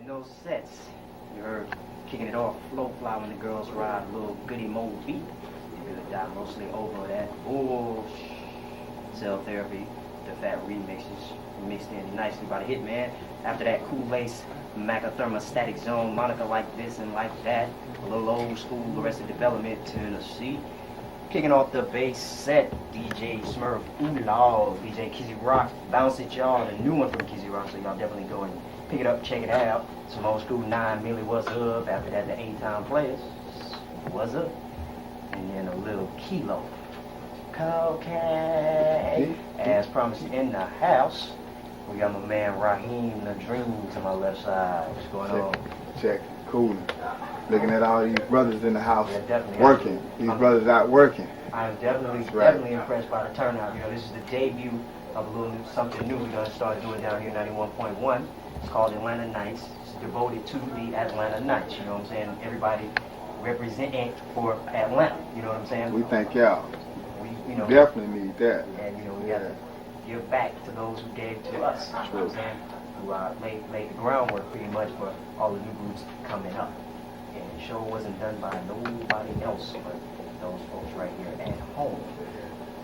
In those sets, you heard kicking it off, Flow Fly when the girls ride, a little goody mode beat. You really die mostly over that bullshit. Cell Therapy, the fat remixes, mixed in nicely by the Hitman. After that, Cool Lace, Macathermostatic Zone, Monica Like This and Like That. A little old school, Arrested Development, Tennessee. Kicking off the bass set, DJ Smurf, Ooh Law, DJ Kizzy Rock, Bounce It Y'all, the new one from Kizzy Rock, so y'all definitely go and pick it up, check it out. Some old school 9 Millie, What's Up? After that, the A-Town Players, What's Up? And then a little Cee-Lo, Cocaine. As promised in the house, we got my man Raheem, the Dream to my left side. What's going on? Check, cool. Looking at all these brothers in the house, yeah, working. These brothers out working. I'm definitely impressed by the turnout. You know, this is the debut of something new we're going to start doing down here, 91.1. It's called Atlanta Nights. It's devoted to the Atlanta Nights. You know what I'm saying? Everybody representing for Atlanta. You know what I'm saying? We thank y'all. We definitely need that. And you know, we got to give back to those who gave to us. You know what I'm saying? Who laid the groundwork pretty much for all the new groups coming up. And the show wasn't done by nobody else but those folks right here at home.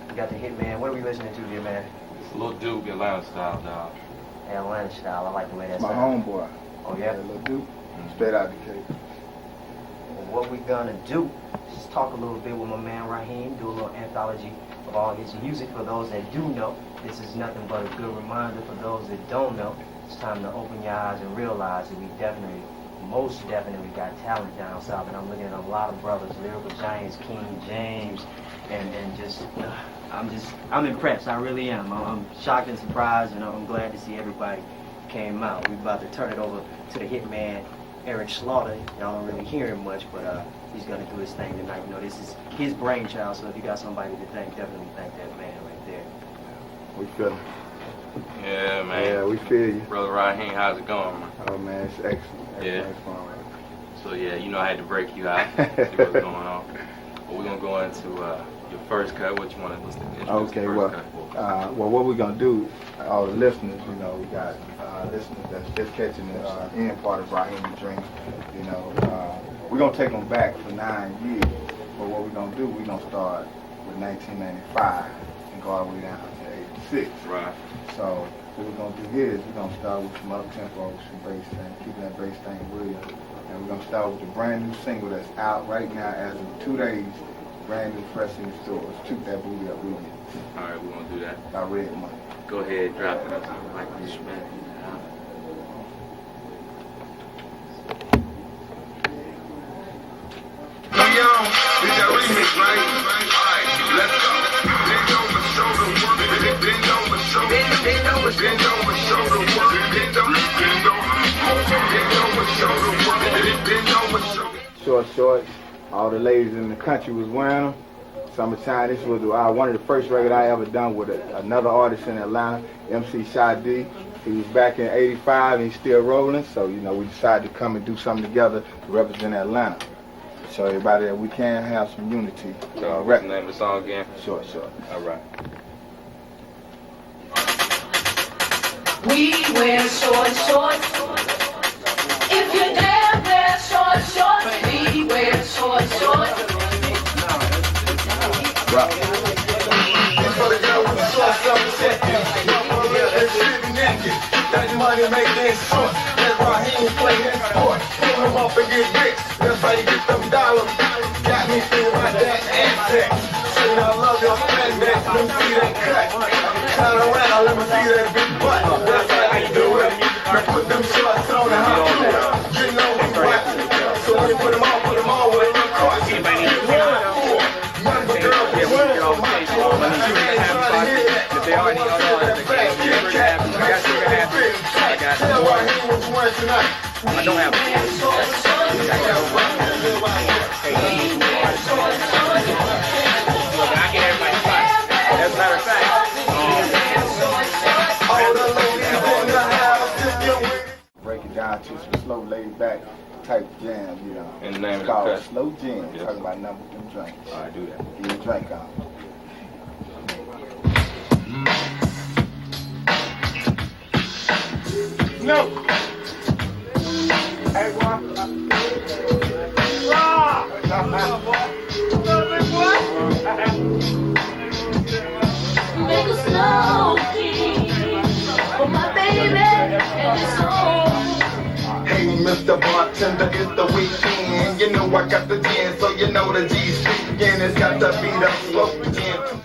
We got the Hitman. What are we listening to here, man? It's a little Duke, Atlanta style, dog. Atlanta style. I like the way that's my homeboy. Oh, yeah? Little Duke. Straight out the cake. Well, what we're going to do is talk a little bit with my man Raheem, do a little anthology of all his music for those that do know. This is nothing but a good reminder for those that don't know. It's time to open your eyes and realize that we most definitely got talent down south, and I'm looking at a lot of brothers, lyrical giants, King James, and just, I'm impressed. I really am. I'm shocked and surprised, and I'm glad to see everybody came out. We're about to turn it over to the Hitman, Eric Slaughter. Y'all don't really hear him much, but he's gonna do his thing tonight. You know, this is his brainchild, so if you got somebody to thank, definitely thank that man right there. We feel it. Yeah, man. Yeah, we feel you. Brother Raheem, how's it going, man? Oh, man, it's excellent. Yeah. Fun. So, yeah, you know I had to break you out, see what's going on. But we're going to go into your first cut. What you want to introduce okay, the first cut? Well, what we're going to do, all the listeners, you know, we got listeners that's just catching the end part of Raheem the Dream. You know, we're going to take them back for 9 years. But what we're going to do, we're going to start with 1995 and go all the way down to 86. Right. So what we're going to do here is we're going to start with some up-tempo, some bass thing, keeping that bass thing real. And we're going to start with a brand new single that's out right now as of 2 days, brand new, fresh in the stores. Took that booty up with you. All right, we're going to do that. By Red Money. Go ahead, drop it up like this, man. We got remix, right? Alright, let's go. Bend over, show the work. Bend over, show the work. Bend over, show the work. Bend over, show the work. Bend over, show the work. Short. All the ladies in the country was wearing them. Summertime. This was one of the first records I ever done with another artist in Atlanta, MC Shadi. He was back in '85 and he's still rolling. So, you know, we decided to come and do something together to represent Atlanta. Show everybody that we can have some unity. So, what's the name of the song again? Short. All right. We wear short. If you dare wear short, we wear short. Rock. For the girl with the short set, and sitting naked. That money make this short. Let Raheem play that sport. Pull him up and get rich. That's how you get them dollars. Got me feeling like that Aztec. Saying I love your spandex. Let me see that cut. Turn around, let me see that big butt. That's how you do it. Now put them shorts on and hop to it. You know we rap. So when you put them on with a little cross. Get one for. None but girls with one for my tour. I ain't trying to hear that. I want to see that fat Kit Kat. Tell Raheem what you want tonight. I don't have I get everybody spot. As a matter of fact, Break it down to some slow, laid back type jam, you know. in the name It's of the called cut. Slow Jam. Yes. Talking about number them drinks. All right, do that. Get your drink on. No. Mr. Bartender, it's the weekend. You know I got the gin, so you know the G's speaking. It's got to be the slow gin.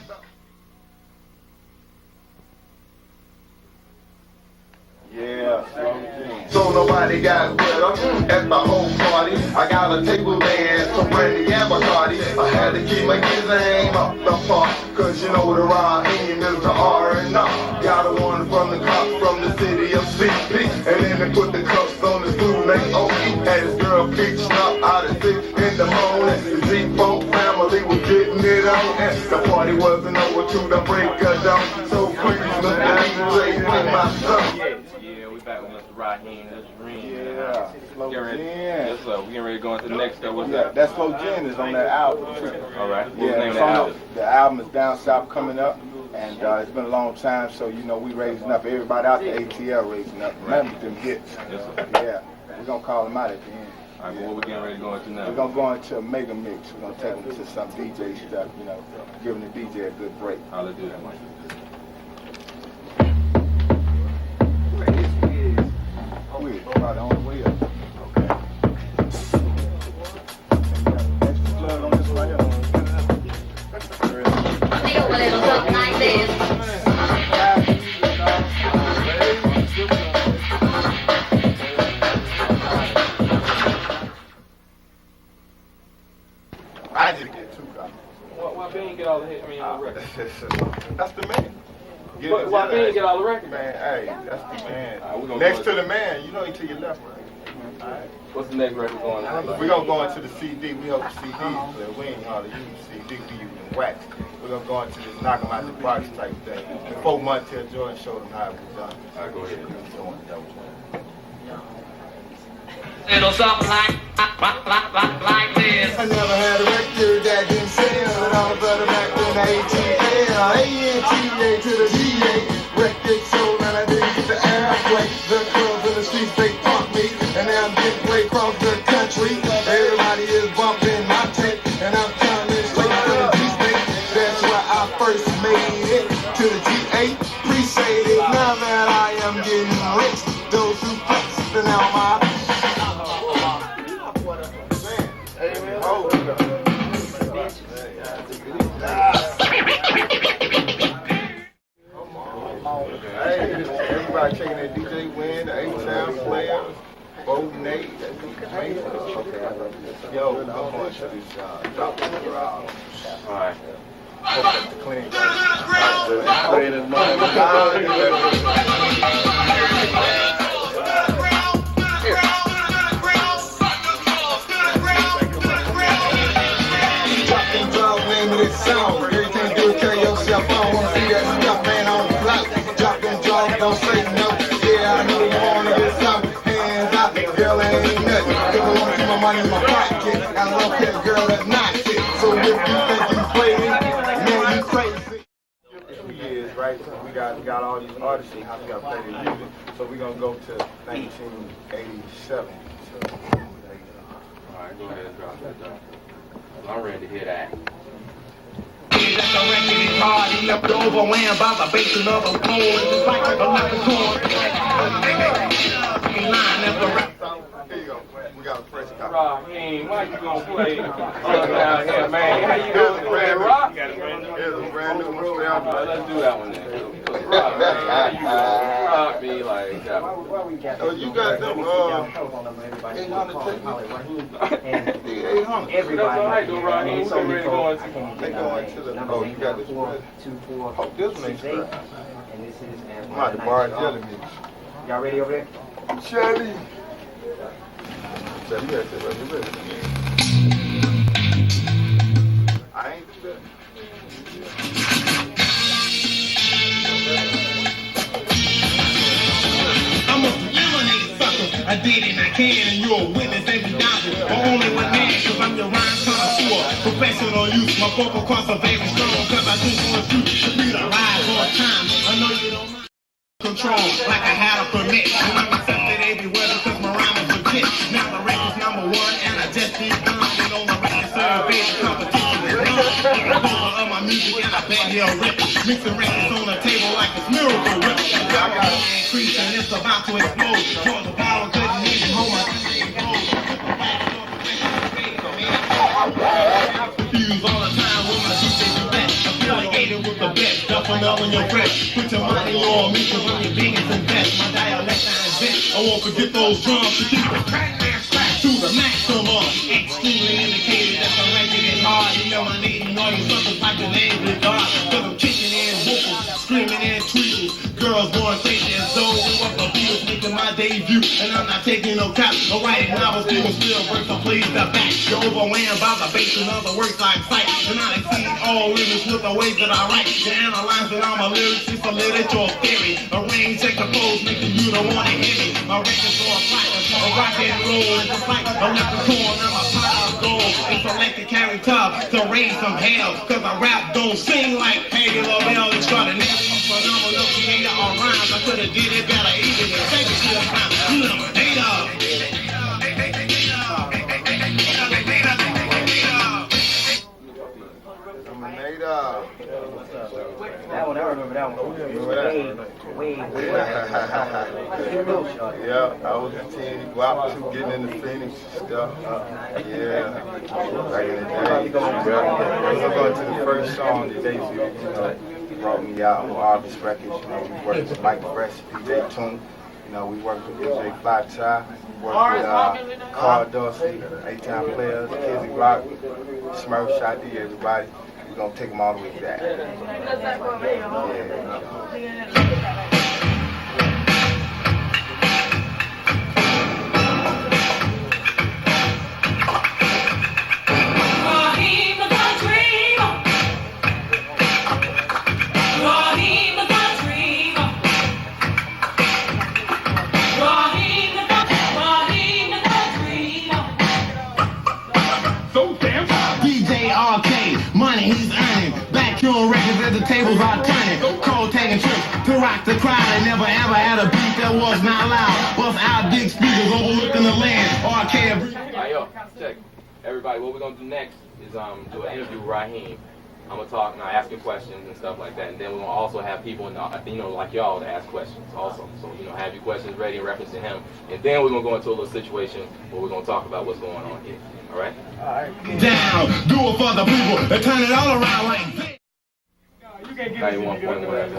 Yeah, slow gin. So nobody got better at the whole party. I got a table dance, some brandy and Bacardi. I had to keep my kids' name up the park, cause you know the Raheem is the R&R. Got a one from the cops from the city of CP, and then they put the cuffs on the food like OE. Had his girl pitching up out at 6 in the morning. The G-Folk family was getting it on, and the party wasn't over to the break of dawn. So please, Mr. DJ, with my son. Yeah, we back with Mr. Raheem. That's Raheem. Yeah, slow gin. Yes, sir. We getting ready to go into the next step. What's Yeah, that? that slow gin is on that album. All right. What's the Yeah, name of it's the on album? the album is Down South coming up, and it's been a long time, so you know we raising up. Everybody out there, ATL raising up. Remember them hits. Yes, sir. Yeah, we're gonna call them out at the end. All right, well, what we getting ready to go into now? We're gonna go into a mega mix. We're gonna take them to some DJ stuff, you know, giving the DJ a good break. I'll do that, Mike. We're probably on the way up. Okay. Extra plug on this right here. Nigga, well, it'll look like this. I just get two copies. Why Bean get all the hits? I mean, all the records. That's the man. Get it Why together. Bean get all the records? Man, hey, that's the man. All right, we gonna Next go to into- the man, you know he to your left, right? What's the next record going on? We're gonna go into the CD. We hope the CDs play. We ain't hardly use CD. We using wax. We're gonna go into this knock 'em out the box type thing. Before Montel Jordan showed them how it was done. All right, go ahead. It'll something like this. I never had a record that didn't sell. It all better back than the ATL. A-N-T-A to the D-A. Record sold and I didn't get the airplay. The clubs in the streets, they pump me. And now I'm getting played across the country. Everybody is bumping my tape. And I'm coming straight to the G-State. That's why I first made it to the G8. Appreciate it now that I am getting rich. Those who flex, and now my Hey, everybody checking that DJ Win, the H-Town Player, Bo Nate, Yo, I'm going to this drop the ground. All right. Hope that's the clean. Song. Everything you do, carry yourself on. Wanna see that stuff, man, on the block. Drop them jaws, don't say no. Yeah, I know you wanna get some hands out. Girl, it ain't nothing. Cause I wanna see my money in my pocket. I love that girl that knocks it. So if you think you playing, man, you crazy. 2 years, right? We got all these artists and how we got to play their music. So we're gonna go to 1987. All right, go ahead and drop that down. I'm ready to hear that. That's a record party, left overwhelmed by the basin of a phone. It's like a leprechaun. Line as the rap. Here you go. We got a fresh copy. Raheem, why you gonna play down here, man? How you doing, man? Rock? Here's a brand new All right, nostalgia. let's do that one then. Rock, man. How you doing? Rock me like that. Oh, you got them, 800. Everybody. That's all right, though, Raheem. And so We're ready to go into- They go into the, oh, you got this one. 424. Oh, this one ain't scratched. And this is I'm about to bar jelly mix. Y'all ready over there? Jelly. Jelly, you gotta say, you ready? I ain't do that. I'm a eliminate sucker. I did it and I can, and you're a witness every doctor. But only one man, cause I'm your rhyme connoisseur. Professional use, my vocal cords are very strong. Cause I think on you should be the rise on time. I know you don't mind control, like I had a permit. And I'm accepted everywhere because my rhyme is legit. Now the record's #1, and I just need something on the record survey. The competition is done. I'm over of my music and I bet he'll rip. Mixing records on the table like it's miracle whip. The power increasing, it's about to explode. For the power couldn't even hold my up another your fresh. Put your money on me, cause I'm your biggest and best. My dialect I invent. I won't forget those drums to keep the crack man scratch to the maximum. Extremely indicated that I'm ranking it hard. You know my name, you know you something like the name of God. Cause I'm kicking in vocals, screaming in tweeters. Girls going crazy as though we was the Beatles making my debut. And I'm not taking no cap. I'm writing novels, doing still work, so please the back. You're overwhelmed by the bass and other works like sight. And I exceed all limits with the ways that I write. You analyze that I'm a lyricist, a literature theory. Arrange and compose, making you don't want to hear me. My records are fire, a rock and roll is a fight. I left the corn and my pot of gold. It's electric carry tough to raise some hell. Cause I rap don't sing like Peggy LaBelle extraordinary. Phenomenal creator of rhymes. I could've did it better even than take it to the time. You know, That one, I remember that one. Way. Yeah, I was continuing to go out to getting into Phoenix and stuff. Yeah, back in the day. We're going to the first song that they brought me out on Arvis Records. We worked with Mike Fresh, DJ Toon. We worked with DJ Fly Tie. Worked with Carl Dorsey, 8-time players, Kizzy Rock, Smurf, Shotty, everybody. We're going to take them all the way back. Money he's earning, back on records as the tables are turning. Cold taking trips to rock the crowd. They never ever had a beat that was not loud. Bust out big speakers overlooking the land. Arcade. Alright, yo, check. Everybody, what we're gonna do next is do an interview with Raheem. I'm gonna talk now, asking questions and stuff like that, and then we're gonna also have people, like y'all, to ask questions also. So have your questions ready in reference to him, and then we're gonna go into a little situation where we're gonna talk about what's going on here. All right? Down, do it for the people, and turn it all around like this. 91.1.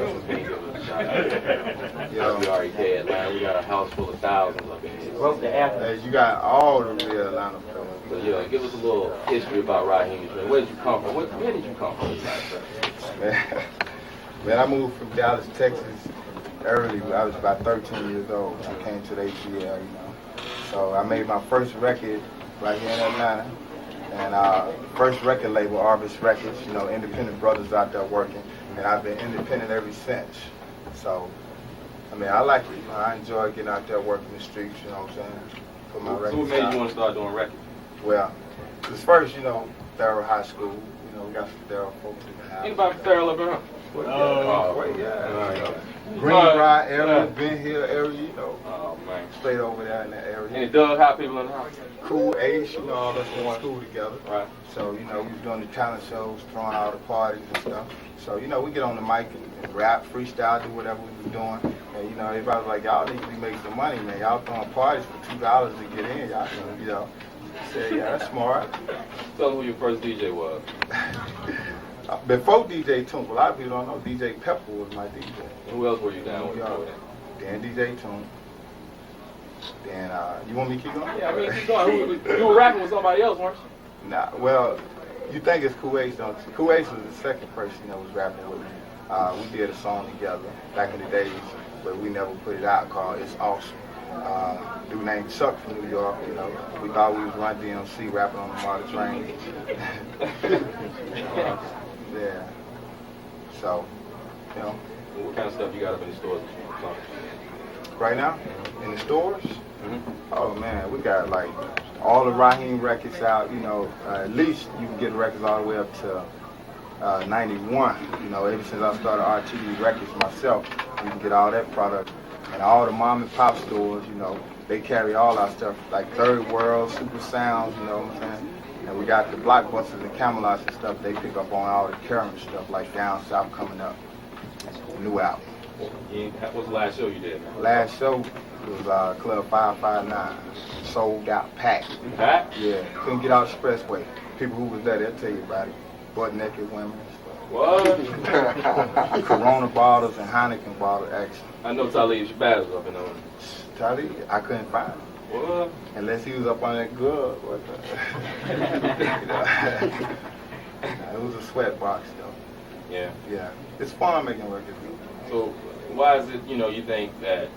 WREK Atlanta. We got a house full of thousands up in here. Broke the app. Hey, you got all the real Atlanta films. So give us a little history about Raheem. Where did you come from? Where did you come from? Man, I moved from Dallas, Texas early. I was about 13 years old. I came to the ATL, So I made my first record right here in Atlanta. And first record label, Arvis Records, independent brothers out there working. And I've been independent ever since. So, I like it. I enjoy getting out there working the streets, you know what I'm saying? Put my records So what made out. you want to start doing records? Well, because first, Thurl High School, we got some Thurl folks in the house. Anybody from Thurl up in here? Yeah. Greenbrier area, Ben Hill area, Oh, man. straight over there in that area. Any Doug High people in the house? Cool Ace, all of us went to school together. Right. So, we was doing the talent shows, throwing out the parties and stuff. So, we get on the mic and rap, freestyle, do whatever we was doing. And, everybody was like, y'all need to be making some money, man. Y'all throwing parties for $2 to get in. Y'all, said, yeah, that's smart. Tell them who your first DJ was. Before DJ Toon, a lot of people don't know, DJ Pepper was my DJ. Who else were you down with? Then DJ Toon. Then, you want me to keep going? Yeah, keep going. You were rapping with somebody else, weren't you? Nah, well, you think it's Cool Ace, don't you? Cool Ace was the second person that was rapping with me. We did a song together back in the days, but we never put it out called It's Awesome. Dude named Chuck from New York, We thought we was Run DMC rapping on the Martyr Train. Yeah. So, What kind of stuff you got up in the stores? Right now, in the stores, oh man, we got like all the Raheem records out. At least you can get records all the way up to 91. Ever since I started RTD Records myself, you can get all that product. And all the mom and pop stores, they carry all our stuff, like Third World, Super Sounds, you know what I'm saying? And we got the Blockbusters and Camelots and stuff, they pick up on all the current stuff, like Down South coming up, new album. What was the last show you did? Last show was Club 559, sold out, packed. Packed? Yeah, couldn't get out Expressway. People who was there, they'll tell you about it. Butt naked women and stuff. What? Corona bottles and Heineken bottles, actually. I know Talib Shabazz was up in there. Tally, I couldn't find him. What? Unless he was up on that glove. What the? It was a sweat box, though. Yeah. Yeah. It's fun making records. So why is it, you think that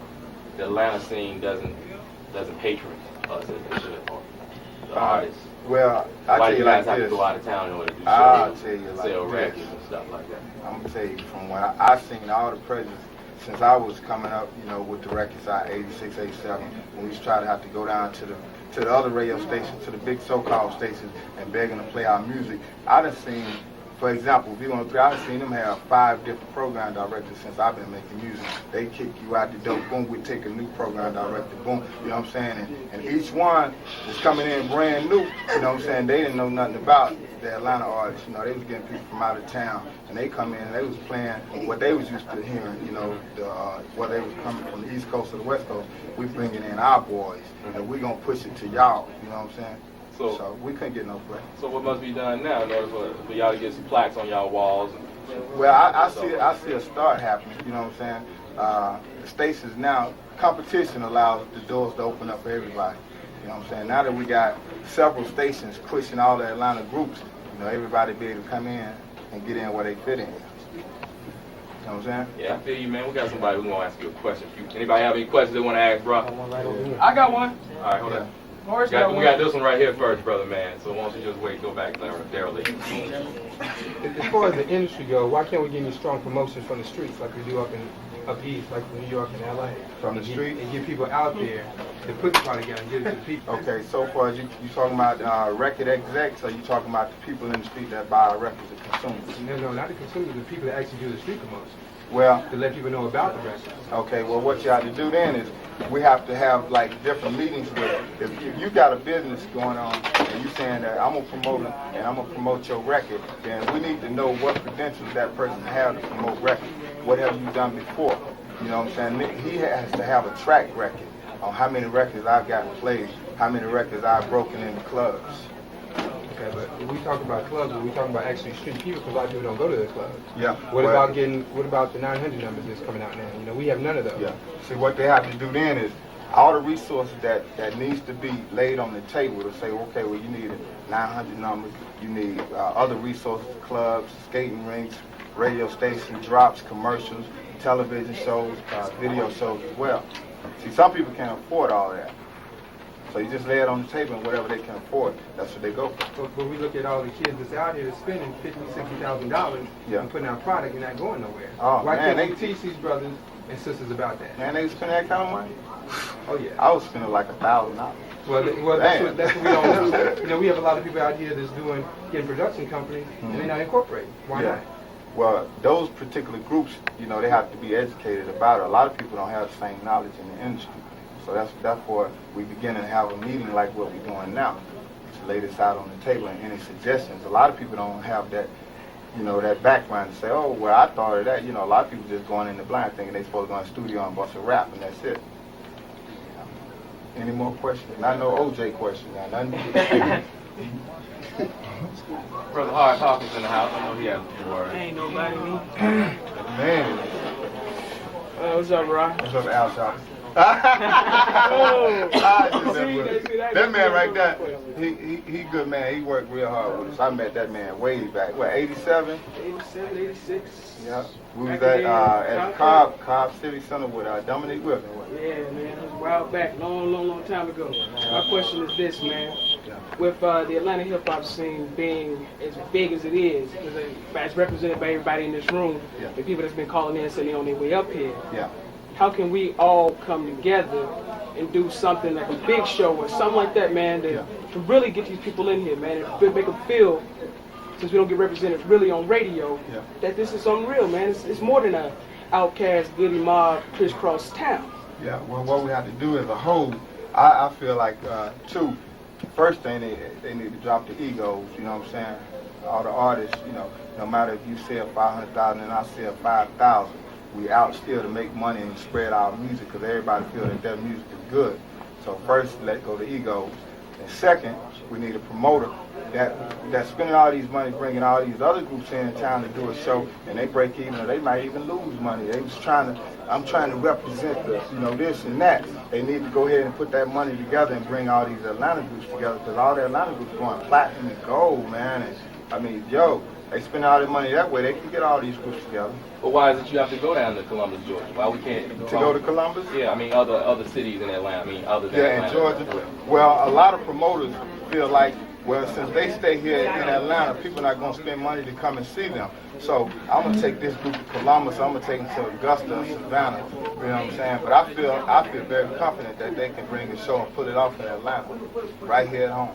the Atlanta scene doesn't patron us as they should, or the artists? Well, Why I'll tell do you you guys like have to this. go out of town in order to do I'll shows, tell you like sell this. records and stuff like that? I'm going to tell you from what I've seen all the presidents since I was coming up, with the record side, 86, 87, when we used to try to have to go down to the other radio stations, to the big so-called stations, and begging to play our music. I done seen, for example, V103, I've seen them have 5 different program directors since I've been making music. They kick you out the door, boom, we take a new program director, boom, you know what I'm saying? And each one was coming in brand new, you know what I'm saying? They didn't know nothing about the Atlanta artists, they was getting people from out of town, and they come in and they was playing what they was used to hearing, whether they was coming from the East Coast or the West Coast. We bringing in our boys, and we gonna push it to y'all, you know what I'm saying? So we couldn't get no play. So what must be done now in order for y'all to get some plaques on y'all walls? Well, I see a start happening, you know what I'm saying? The stations now, competition allows the doors to open up for everybody. You know what I'm saying? Now that we got several stations pushing all the Atlanta groups, everybody be able to come in and get in where they fit in. You know what I'm saying? Yeah, I feel you, man. We got somebody who's going to ask you a question. Anybody have any questions they want to ask, bro? I got one. All right, hold on. Morris We got this one right here first, brother, man. So why don't you just wait, go back there, Daryl. As far as the industry goes, why can't we get any strong promotions from the streets like we do up east, like New York and LA? From the street? And get people out there to put the product out and get it to the people. Okay, so far as you talking about record execs, or you talking about the people in the street that buy our records, the consumers? No, not the consumers, the people that actually do the street promotion. Well, to let people know about the records. Okay, well what you have to do then is we have to have like different meetings where if you got a business going on and you saying that I'm gonna promote it and I'm gonna promote your record, then we need to know what credentials that person has to promote records. What have you done before? You know what I'm saying? He has to have a track record on how many records I've gotten played, how many records I've broken in the clubs. Okay, but when we talk about clubs, we talking about actually street people because a lot of people don't go to the clubs. Yeah. What about the 900 numbers that's coming out now? We have none of those. Yeah. See, what they have to do then is all the resources that needs to be laid on the table to say, okay, well, you need 900 numbers, you need other resources, clubs, skating rinks, radio stations, drops, commercials, television shows, video shows as well. See, some people can't afford all of that. So you just lay it on the table and whatever they can afford, that's what they go for. But we look at all the kids that's out here spending $50,000, $60,000 and putting out product and not going nowhere. Oh, Why man, can't we teach these brothers and sisters about that? Man, they spend that kind of money? Oh, yeah. I was spending like $1,000. Well, that's what we don't know. We have a lot of people out here that's getting production companies and they're not incorporated. Why not? Well, those particular groups, they have to be educated about it. A lot of people don't have the same knowledge in the industry. So that's why we begin to have a meeting like what we're doing now to lay this out on the table and any suggestions. A lot of people don't have that, that background to say, oh, well, I thought of that. A lot of people just going in the blind thinking they're supposed to go in the studio and bust a rap and that's it. Any more questions? Not no OJ questions. Nothing. Brother Hard Hawkins in the house. I know he has a word. Ain't nobody me. Man. What's up, Rob? What's up, Al Shop? That man right there, he good man. He worked real hard with us. I met that man way back. What, 87? 87, 86. Yeah. We was at Cobb City Center with Dominique Wilson. Yeah, man. It was a while back, long time ago. My question is this, man. With the Atlanta hip-hop scene being as big as it is, as represented by everybody in this room, the people that's been calling in saying they're on their way up here, how can we all come together and do something like a big show or something like that, man, to really get these people in here, man, and make them feel, since we don't get represented really on radio, that this is something real, man. It's more than a Outkast, Goody Mob, crisscross town. Yeah, well, what we have to do as a whole, I feel like, first thing, they need to drop the egos, you know what I'm saying? All the artists, no matter if you sell 500,000 and I sell 5,000, we out still to make money and spread our music because everybody feel that their music is good. So first, let go the egos. And second, we need a promoter that's spending all these money, bringing all these other groups in town to do a show, and they break even, or they might even lose money. I'm trying to represent the, this and that. They need to go ahead and put that money together and bring all these Atlanta groups together, because all the Atlanta groups going platinum and gold, man. And they spend all their money that way. They can get all these groups together. But why is it you have to go down to Columbus, Georgia? Why we can't go to Columbus? Yeah, I mean other cities in Atlanta. I mean other than Atlanta. In Georgia. Well, a lot of promoters feel like, well, since they stay here in Atlanta, people are not going to spend money to come and see them. So I'm going to take this group to Columbus. I'm going to take them to Augusta and Savannah. You know what I'm saying? But I feel very confident that they can bring a show and pull it off in Atlanta, right here at home.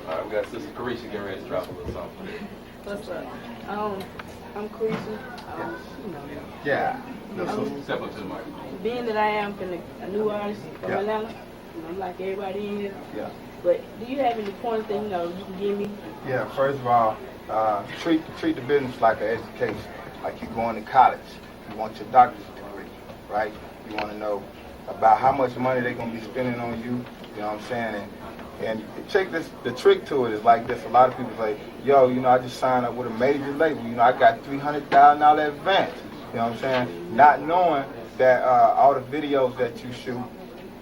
All right, we got Sister Carisha getting ready to drop a little something. What's up? I'm Carisha. Yeah. Step up to the mic. Being that I am a new artist from Atlanta, I'm like everybody in here. Yeah. But do you have any points that you can give me? Yeah. First of all, treat the business like an education, like you're going to college. You want your doctor's degree, right? You want to know about how much money they're gonna be spending on you. You know what I'm saying? And check this. The trick to it is like this. A lot of people say, "Yo, I just signed up with a major label. I got $300,000 advance." You know what I'm saying? Not knowing that all the videos that you shoot,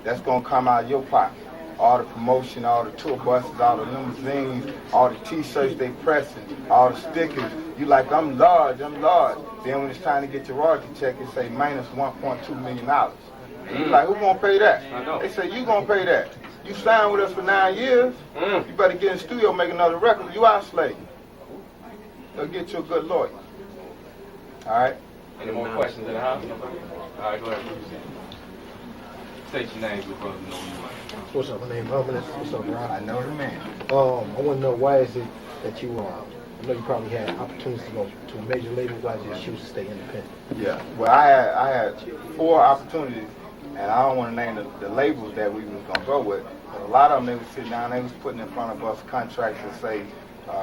that's gonna come out of your pocket. All the promotion, all the tour buses, all the limousines, all the T-shirts they pressing, all the stickers. You like, I'm large. Then when it's time to get your royalty check, it say minus $1.2 million. And you like, who gonna pay that? I know. They say, you gonna pay that. You signed with us for 9 years. You better get in the studio, make another record. You our slave. They'll get you a good lawyer. All right? Any more questions in the house? All right, go ahead. State your name, good brother. Know you like. What's up? My name is Ominous. What's up, Ron? I know the man. I want to know, why is it that you, I know you probably had opportunities to go to a major label, why did you choose to stay independent? Yeah, well, I had 4 opportunities, and I don't want to name the labels that we was going to go with, but a lot of them, they would sit down, they was putting in front of us contracts and say,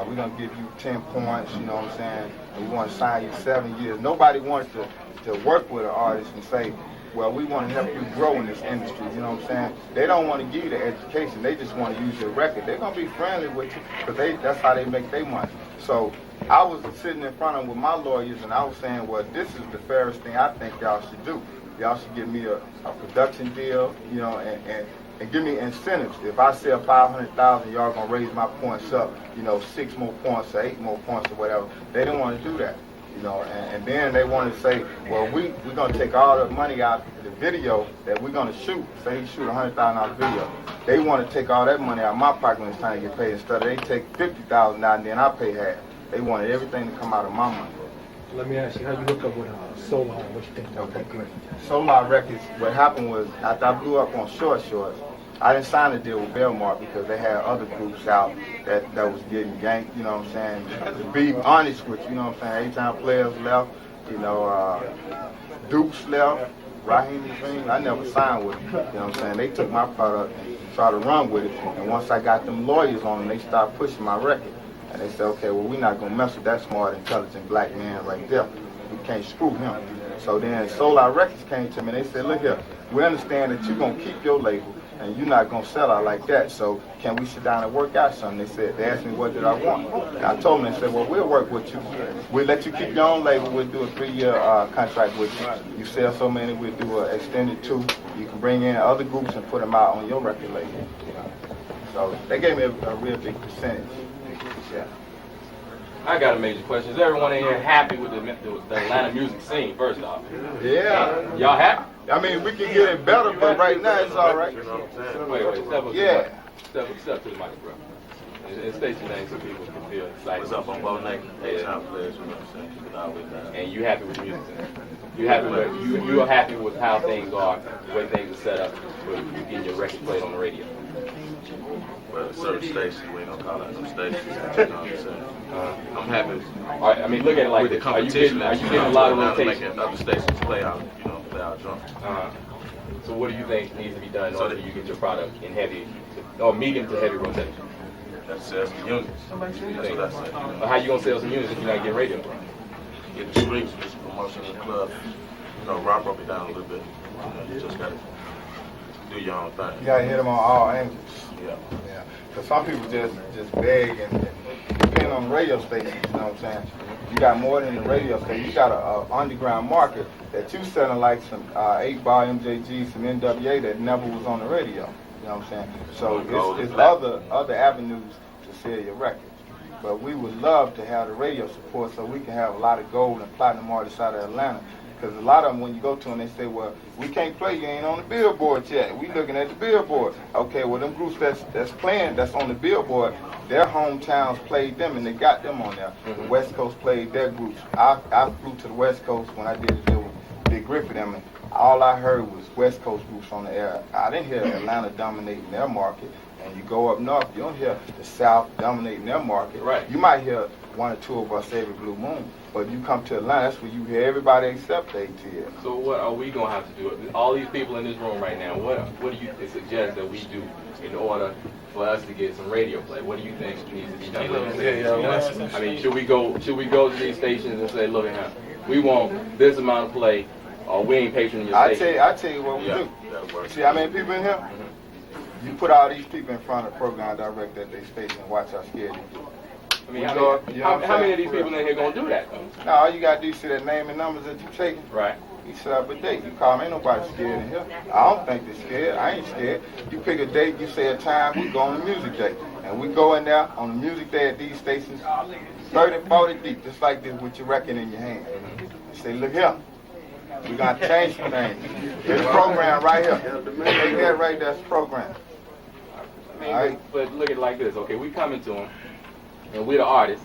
we're going to give you 10 points, you know what I'm saying, and we want to sign you 7 years. Nobody wants to work with an artist and say, well, we want to help you grow in this industry, you know what I'm saying? They don't want to give you the education, they just want to use your record. They're going to be friendly with you, because that's how they make their money. So I was sitting in front of them with my lawyers, and I was saying, well, this is the fairest thing I think y'all should do. Y'all should give me a production deal, and give me incentives. If I sell 500,000, y'all gonna raise my points up, 6 more points or 8 more points or whatever. They didn't want to do that, and then they wanted to say, well, we're gonna take all the money out of the video that we're gonna shoot. Say you shoot $100,000 video. They want to take all that money out of my pocket when it's time to get paid. Instead of they take $50,000 out and then I pay half. They wanted everything to come out of my money. Let me ask you, how you hook up with Solar? What you think about that? Okay. Solar Records, what happened was, after I blew up on Short Shorts, I didn't sign a deal with Belmar because they had other groups out that was getting yanked, you know what I'm saying? To be honest with you, you know what I'm saying? Every time players left, Dukes left, Raheem, I never signed with them, you know what I'm saying? They took my product and tried to run with it, and once I got them lawyers on them, they started pushing my record. And they said, okay, well, we're not going to mess with that smart, intelligent black man right there. We can't screw him. So then Solar Records came to me and they said, look here, we understand that you're going to keep your label and you're not going to sell out like that, so can we sit down and work out something? They asked me what did I want. And I told them, they said, well, we'll work with you. We'll let you keep your own label. We'll do a 3-year contract with you. You sell so many, we'll do an extended 2. You can bring in other groups and put them out on your record label. So they gave me a real big percentage. Yeah. I got a major question. Is everyone in here happy with the Atlanta music scene, first off? Yeah. Y'all happy? I mean, we can get it better, but right now it's all right. Wait, step up to the mic. Step to the mic, bro. And state your name so people can feel excited. What's up, I'm Bo Naked. H-Town players, you know what I'm saying? And you happy with the music scene? You are happy with how things are, the way things are set up for you getting your record played on the radio? Well, certain stations, we ain't gonna call out them stations. You know what I'm saying? I'm happy. All right, I mean, look at it like with this. the competition. Are you getting a lot of rotation? Making other stations play out drunk. So what do you think needs to be done in order for you to get your product in heavy, or medium to heavy rotation? That's sales some units. That's what I say. But how you gonna sell some units if you're not getting radio? Get the streets, get some promotion in the club. Rock it down a little bit. You just gotta do your own thing. You gotta hit them on all angles. Yeah. Yeah. Because some people just beg and depend on the radio stations, you know what I'm saying? You got more than the radio station. You got a underground market that you selling like some 8-bar MJG, some NWA that never was on the radio. You know what I'm saying? So it's other avenues to sell your records. But we would love to have the radio support so we can have a lot of gold and platinum artists out of Atlanta. Because a lot of them, when you go to them, they say, well, we can't play, you ain't on the billboard yet. We looking at the billboard. Okay, well, them groups that's playing, that's on the billboard, their hometowns played them, and they got them on there. The West Coast played their groups. I flew to the West Coast when I did the deal with Big Griffith, and all I heard was West Coast groups on the air. I didn't hear Atlanta dominating their market. And you go up north, you don't hear the South dominating their market. Right. You might hear one or two of us every blue moon. But you come to Atlanta, that's where you hear everybody except ATL. So what are we going to have to do? All these people in this room right now, what do you suggest that we do in order for us to get some radio play? What do you think needs to be done? I mean, should we go to these stations and say, look at him, we want this amount of play, or we ain't patron in your station? I tell you what we do. See how many people in here? You put all these people in front of the program director at their station and watch how scared they do. I mean, how many of these people in here going to do that, though? No, all you got to do is see that name and numbers that you're taking. Right. You set up a date. You call me, ain't nobody scared in here. I don't think they're scared. I ain't scared. You pick a date, you say a time, we go on the music day. And we go in there on the music day at these stations, 30, 40 deep, just like this with your record in your hand. You say, look here. We're going to change some things. This program right here. Take that right there, that's program. I mean, but look at it like this, okay? We coming to them, and we're the artists,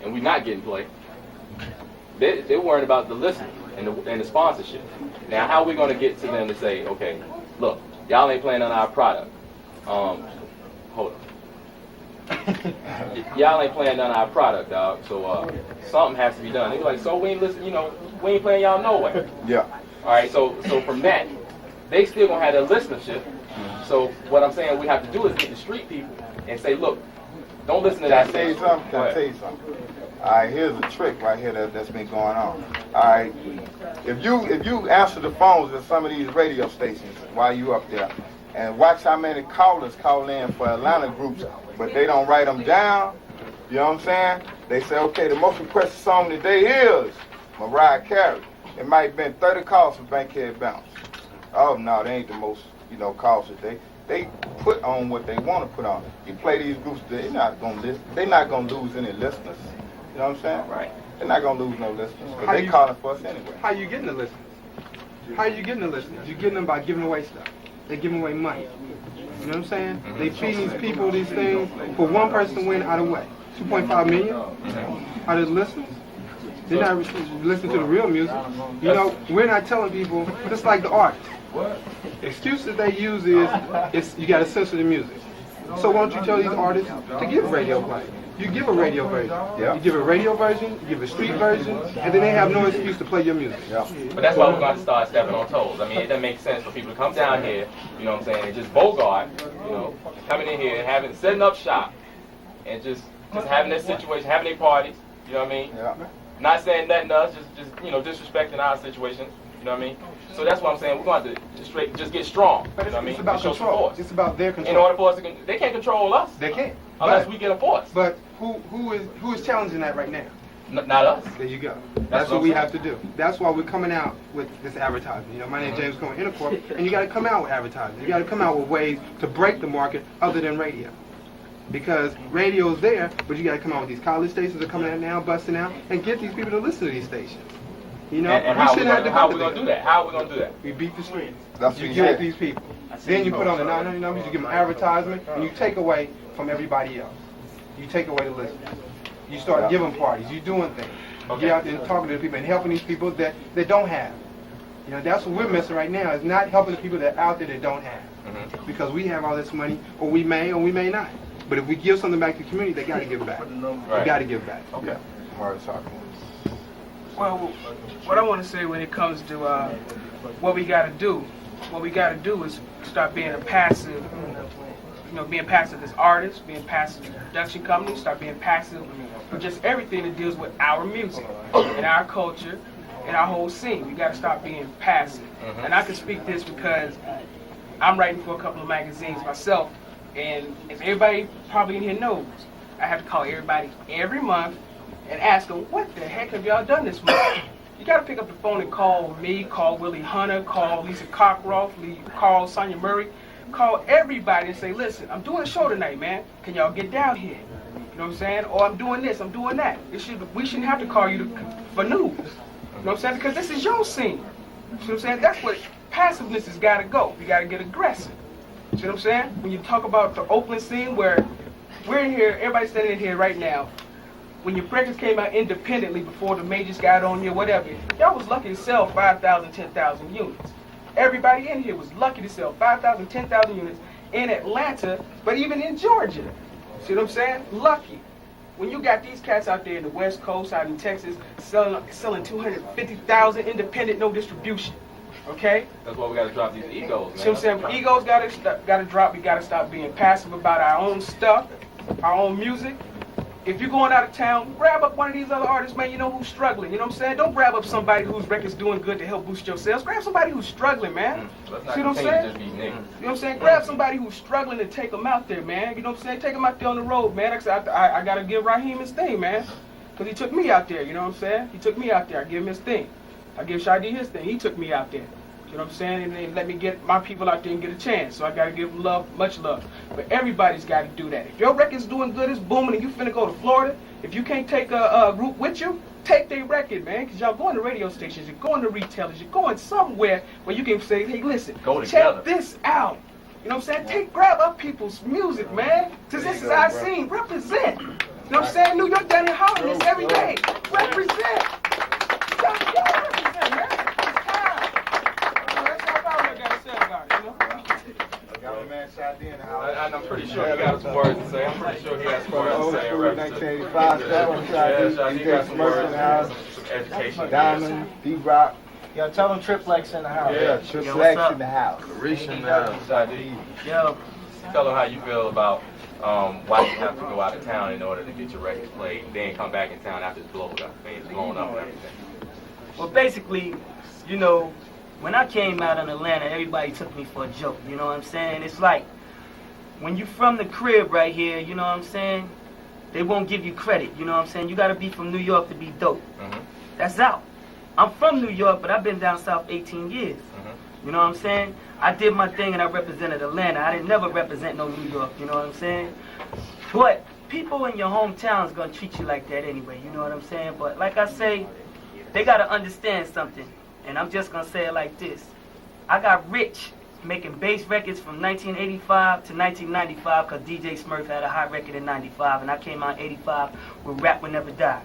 and we're not getting play. They're worried about the listening and the sponsorship. Now, how are we going to get to them to say, okay, look, y'all ain't playing on our product. Hold on. Y'all ain't playing on our product, dog. So something has to be done. They be like, so we ain't listening, we ain't playing y'all nowhere. Yeah. All right. So from that, they still gonna have their listenership. So what I'm saying we have to do is get the street people and say, look, don't listen to that. Can I tell you something? All right, here's a trick right here that's been going on. All right, if you answer the phones at some of these radio stations while you up there, and watch how many callers call in for Atlanta groups, but they don't write them down. You know what I'm saying? They say, okay, the most requested song today is Mariah Carey. It might have been 30 calls for Bankhead Bounce. Oh no, they ain't the most, calls today. They put on what they want to put on. You play these groups, they're not gonna listen. They're not gonna lose any listeners. You know what I'm saying? Right. They're not gonna lose no listeners, but they calling for us anyway. How you getting the listeners? How you getting the listeners? You getting them by giving away stuff. They giving away money. You know what I'm saying? They feeding these people these things for one person to win out of what? 2.5 million out of the listeners? They're not listening to the real music. We're not telling people, just like the artists. The excuse they use is you got to censor the music. So why don't you tell these artists to give radio play? You give a radio version. Yeah. You give a radio version, you give a street version, and then they have no excuse to play your music. Yeah. But that's why we're going to start stepping on toes. I mean, it doesn't make sense for people to come down here, you know what I'm saying, and just bogart, coming in here and setting up shop, and just having this situation, having their parties, you know what I mean? Yeah. Not saying nothing to us, just disrespecting our situation, you know what I mean? So that's what I'm saying. We're going to just get strong. But you know what I mean? It's about control. It's about their control. In order for us to, they can't control us. They can't. Unless we get a force. But who is challenging that right now? Not us. There you go. That's what we have to do. That's why we're coming out with this advertising. My name is James Cohen Intercorp, and you got to come out with advertising. You got to come out with ways to break the market other than radio. Because radio's there, but you got to come out with these college stations that are coming out now, busting out, and get these people to listen to these stations. And how are we going to do that? How are we going to do that? We beat the streets. That's you give these people. Then you put on the 900 numbers, you give them advertisement, and you take away from everybody else. You take away the listeners. You start giving parties. You doing things. You get out there and talking to the people and helping these people that don't have. That's what we're missing right now, is not helping the people that are out there that don't have. Mm-hmm. Because we have all this money, or we may not. But if we give something back to the community, they got to give back. Right. They got to give back. Okay. Hard talking. Well, what I want to say when it comes to what we got to do is start being a passive, being passive as artists, being passive as production companies, start being passive for just everything that deals with our music and our culture and our whole scene. We got to stop being passive. Mm-hmm. And I can speak this because I'm writing for a couple of magazines myself And as everybody probably in here knows, I have to call everybody every month and ask them, what the heck have y'all done this month? You got to pick up the phone and call me, call Willie Hunter, call Lisa Cockroft, call Sonia Murray, call everybody and say, listen, I'm doing a show tonight, man. Can y'all get down here? You know what I'm saying? Or I'm doing this, I'm doing that. We shouldn't have to call you for news. You know what I'm saying? Because this is your scene. You know what I'm saying? That's what passiveness has got to go. You got to get aggressive. You know what I'm saying? When you talk about the Oakland scene where we're in here, everybody's standing in here right now. When your records came out independently before the majors got on you, whatever, y'all was lucky to sell 5,000, 10,000 units. Everybody in here was lucky to sell 5,000, 10,000 units in Atlanta, but even in Georgia. See what I'm saying? Lucky. When you got these cats out there in the West Coast, out in Texas, selling 250,000 independent, no distribution. Okay? That's why we got to drop these egos, man. See what I'm saying? Egos got to drop. We got to stop being passive about our own stuff, our own music. If you're going out of town, grab up one of these other artists, man, you know who's struggling. You know what I'm saying? Don't grab up somebody whose record's doing good to help boost your sales. Grab somebody who's struggling, man. See what I'm saying? You know what I'm saying? Grab somebody who's struggling and take them out there, man. You know what I'm saying? Take them out there on the road, man. Like I said, I got to give Raheem his thing, man. Because he took me out there, you know what I'm saying? He took me out there. I give him his thing. I give Shadi his thing. He took me out there. You know what I'm saying? And they let me get my people out there and get a chance. So I got to give them love, much love. But everybody's got to do that. If your record's doing good, it's booming, and you finna go to Florida, if you can't take a group with you, take their record, man. Because y'all going to radio stations, you're going to retailers, you're going somewhere where you can say, hey, listen, check this out. You know what I'm saying? Grab up people's music, man. Because this is our scene. Represent. You know what I'm saying? New York down here hollering this every day. Represent. Y'all represent, man. And I'm pretty sure he got some words to say. I'm pretty sure he has some words to say. 1985, yeah, he got some words, some education. Diamond, D-Rock. Yo, tell them Triplex in the house. Yeah, Triplex in the house. Reach in the house. Yo. Tell them how you feel about why you have to go out of town in order to get your records played, and then come back in town after it's blown up and everything. Well, basically, you know, when I came out in Atlanta, everybody took me for a joke, you know what I'm saying? It's like, when you from the crib right here, you know what I'm saying? They won't give you credit, you know what I'm saying? You gotta be from New York to be dope. That's out. I'm from New York, but I've been down south 18 years. You know what I'm saying? I did my thing and I represented Atlanta. I didn't never represent no New York, you know what I'm saying? But people in your hometown is gonna treat you like that anyway, you know what I'm saying? But like I say, they gotta understand something. And I'm just going to say it like this. I got rich making bass records from 1985 to 1995 because DJ Smurf had a hot record in 95 and I came out in 85 with Rap Will Never Die.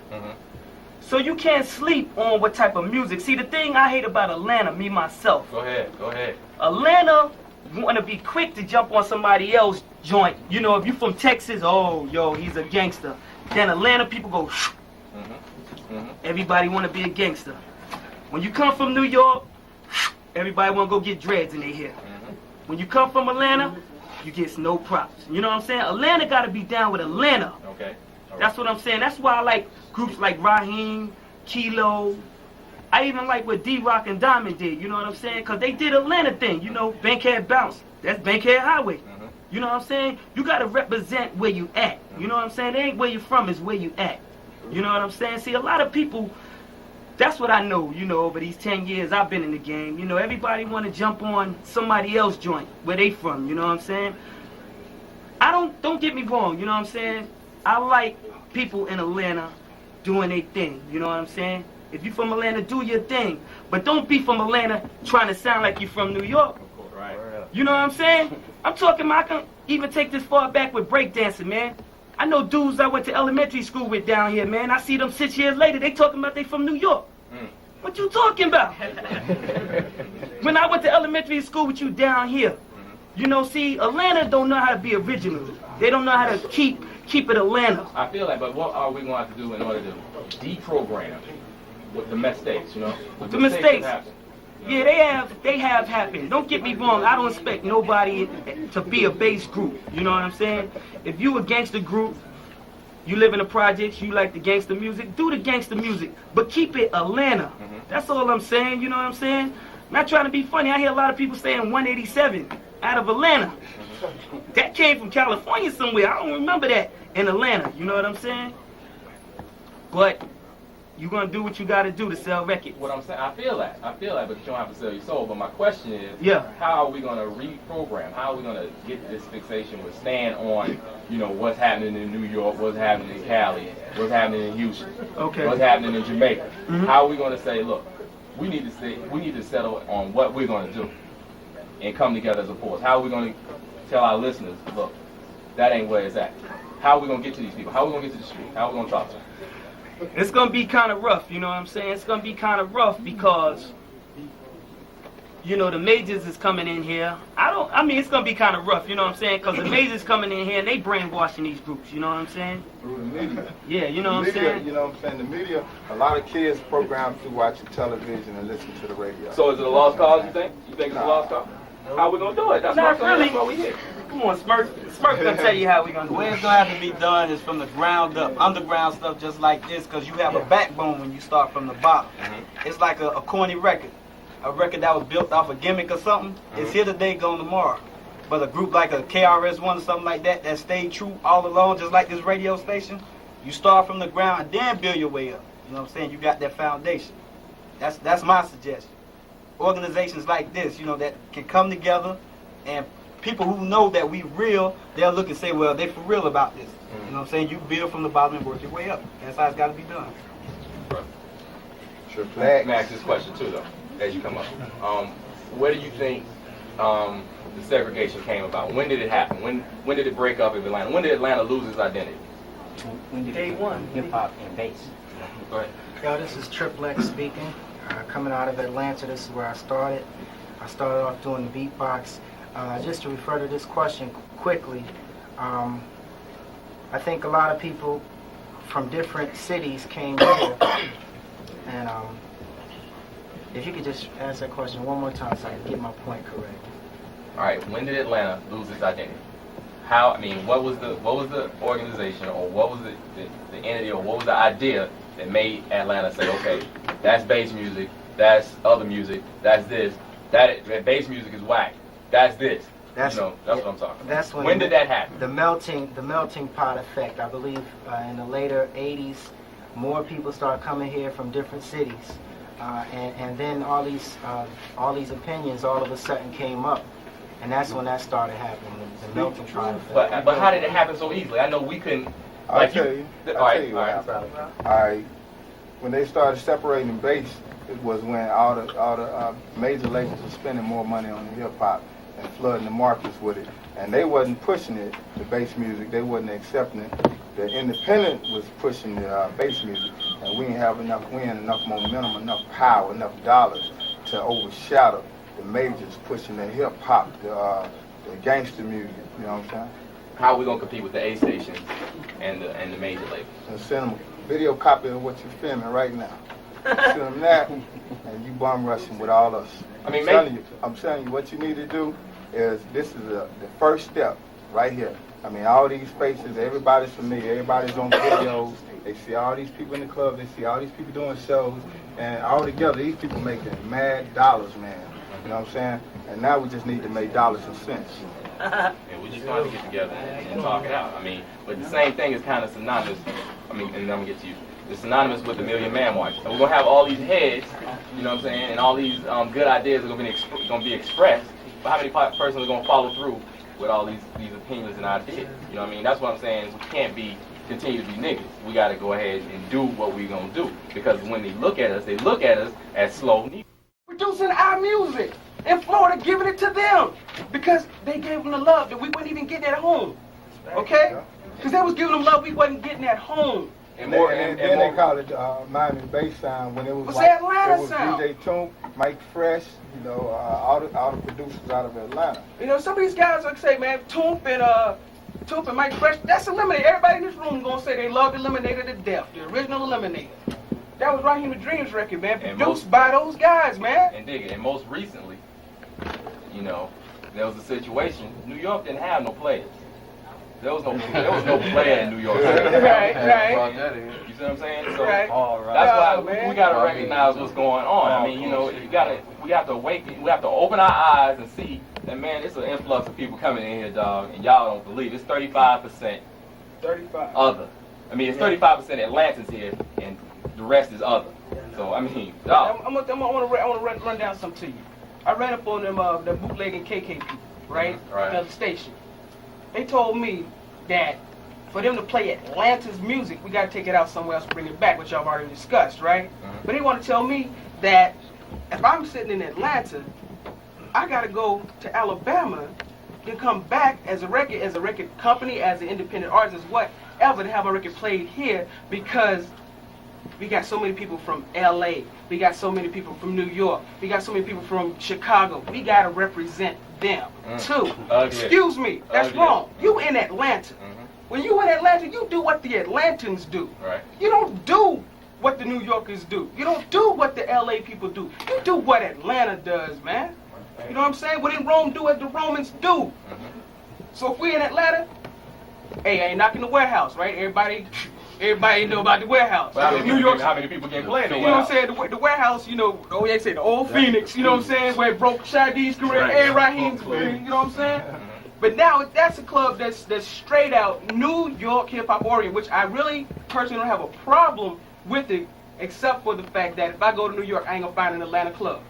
So you can't sleep on what type of music. See, the thing I hate about Atlanta, me myself. Go ahead. Atlanta want to be quick to jump on somebody else's joint. You know, if you from Texas, oh, yo, he's a gangster. Then Atlanta people go, everybody want to be a gangster. When you come from New York, everybody want to go get dreads in their hair. When you come from Atlanta, you get no props. You know what I'm saying? Atlanta got to be down with Atlanta. Okay. That's what I'm saying. That's why I like groups like Raheem, Cee-Lo. I even like what D-Rock and Diamond did. You know what I'm saying? Because they did Atlanta thing. You know, Bankhead Bounce. That's Bankhead Highway. You know what I'm saying? You got to represent where you at. You know what I'm saying? It ain't where you from, it's where you at. You know what I'm saying? See, a lot of people... That's what I know, you know, over these 10 years I've been in the game. You know, everybody want to jump on somebody else's joint, where they from, you know what I'm saying? Don't get me wrong, you know what I'm saying? I like people in Atlanta doing their thing, you know what I'm saying? If you from Atlanta, do your thing. But don't be from Atlanta trying to sound like you from New York. Right. You know what I'm saying? I'm talking, I can even take this far back with breakdancing, man. I know dudes I went to elementary school with down here, man. I see them 6 years later, they talking about they from New York. What you talking about? When I went to elementary school with you down here, you know, see, Atlanta don't know how to be original. They don't know how to keep it Atlanta. I feel like, but what are we going to have to do in order to deprogram with the mistakes, you know? With the mistakes. Yeah, they have happened. Don't get me wrong. I don't expect nobody to be a bass group. You know what I'm saying? If you a gangster group, you live in the projects, you like the gangster music, do the gangster music. But keep it Atlanta. That's all I'm saying. You know what I'm saying? I'm not trying to be funny. I hear a lot of people saying 187. out of Atlanta. That came from California somewhere. I don't remember that in Atlanta. You know what I'm saying? But you're gonna do what you gotta do to sell records. What I'm saying, I feel that, but you don't have to sell your soul. But my question is, yeah, how are we gonna reprogram? How are we gonna get this fixation with stand on, what's happening in New York, what's happening in Cali, what's happening in Houston, what's happening in Jamaica? How are we gonna say, look, we need to settle on what we're gonna do and come together as a force? How are we gonna tell our listeners, look, that ain't where it's at? How are we gonna get to these people? How are we gonna get to the street? How are we gonna talk to them? It's gonna be kind of rough, you know what I'm saying? It's gonna be kind of rough because, the majors is coming in here. It's gonna be kind of rough, you know what I'm saying? Because the majors coming in here and they brainwashing these groups, you know what I'm saying? Through the media. Yeah, you know what I'm saying? You know what I'm saying? The media, a lot of kids programmed through watching television and listening to the radio. So is it a lost cause, you think? You think it's a lost cause? How are we gonna do it? That's Not really. That's why we here. Come on, Smurf. Smurf gonna tell you how we gonna do The way it. it's gonna have to be done is from the ground up, underground stuff just like this, because you have a backbone when you start from the bottom. It's like a corny record. A record that was built off a gimmick or something. It's here today, gone tomorrow. But a group like a KRS-One or something like that stayed true all along, just like this radio station, you start from the ground and then build your way up. You know what I'm saying? You got that foundation. That's my suggestion. Organizations like this, that can come together, and people who know that we real, they'll look and say, well, they for real about this. You know what I'm saying? You build from the bottom and work your way up. That's how it's got to be done. Sure. Let me ask this question too, though, as you come up. Where do you think the segregation came about? When did it happen? When did it break up in Atlanta? When did Atlanta lose its identity? When did Day one. hip hop and bass? Go ahead. Yo, this is WREK speaking. Coming out of Atlanta, this is where I started. I started off doing the beatbox. Just to refer to this question quickly, I think a lot of people from different cities came here, and if you could just ask that question one more time so I can get my point correct. All right. When did Atlanta lose its identity? What was the organization, or what was the entity, or what was the idea that made Atlanta say, okay, that's bass music, that's other music, that's this, that bass music is whack, that's this. That's what I'm talking about. When did that happen? The melting pot effect. I believe in the later '80s, more people started coming here from different cities, and then all these opinions all of a sudden came up, and that's when that started happening. The melting pot effect. But how did it happen so easily? I know we couldn't. I'll tell you what happened. All right. When they started separating bass, it was when all the major labels were spending more money on the hip hop and flooding the markets with it, and they wasn't pushing it, the bass music. They wasn't accepting it. The independent was pushing the bass music, and we didn't have enough wind, enough momentum, enough power, enough dollars to overshadow the majors pushing the hip hop, the gangster music. You know what I'm saying? How are we gonna compete with the A stations and the major labels? And send them a video copy of what you're filming right now. Send them that, and you bum rushing with all us. I'm telling you, what you need to do is, this is the first step right here. All these faces, everybody's familiar, everybody's on videos. They see all these people in the club, they see all these people doing shows, and all together, these people making mad dollars, man. You know what I'm saying? And now we just need to make dollars and cents. And we just want to get together and talk it out. But the same thing is kind of synonymous. And I'm gonna get to you. It's synonymous with the Million Man March. And we're gonna have all these heads, you know what I'm saying, and all these good ideas are gonna be expressed. But how many persons are gonna follow through with all these opinions and ideas? You know what I mean? That's what I'm saying. Is we can't continue to be niggas. We got to go ahead and do what we're gonna do, because when they look at us as slow niggas. Producing our music in Florida, giving it to them because they gave them the love that we wouldn't even get at home. Okay? Because they was giving them love we wasn't getting at home. And then they call it Miami Bass Sound when it was Atlanta it was sound. DJ Toomp, Mike Fresh, all the producers out of Atlanta. Some of these guys like say, man, Toomp and Mike Fresh, that's Eliminator. Everybody in this room gonna say they love Eliminator to death, the original Eliminator. That was Raheem the Dream's record, man, produced by those guys, man. And dig it. And most recently, there was a situation. New York didn't have no players. There was no player in New York. Right. You see what I'm saying? So right. That's why we gotta recognize what's going on. We have to awaken. We have to open our eyes and see And man, it's an influx of people coming in here, dog, and y'all don't believe it's 35%. 35. Other. I mean, it's 35% Atlantans here, and the rest is other. So I mean, dog. I want to run down something to you. I ran up on them, the bootlegging KK people, right? Right. The station. They told me that for them to play Atlanta's music, we got to take it out somewhere else and bring it back, which y'all already discussed, right? But they want to tell me that if I'm sitting in Atlanta, I got to go to Alabama, then come back as a record company, as an independent artist, as whatever, to have a record played here because we got so many people from LA, we got so many people from New York, we got so many people from Chicago. We got to represent them too. Excuse me, that's wrong. You in Atlanta. When you in Atlanta, you do what the Atlantans do. Right. You don't do what the New Yorkers do. You don't do what the LA people do. You do what Atlanta does, man. You know what I'm saying? What in Rome do as the Romans do. So if we in Atlanta, hey, I ain't knocking the warehouse, right? Everybody know about the warehouse. Well, how many people get played in the You know what warehouse? I'm saying? The warehouse, you know, they say the old Phoenix, you know what I'm saying? Where it broke Shadi's career and Raheem's career, you know what I'm saying? But now that's a club that's straight out New York hip hop oriented, which I really personally don't have a problem with it, except for the fact that if I go to New York, I ain't gonna find an Atlanta club.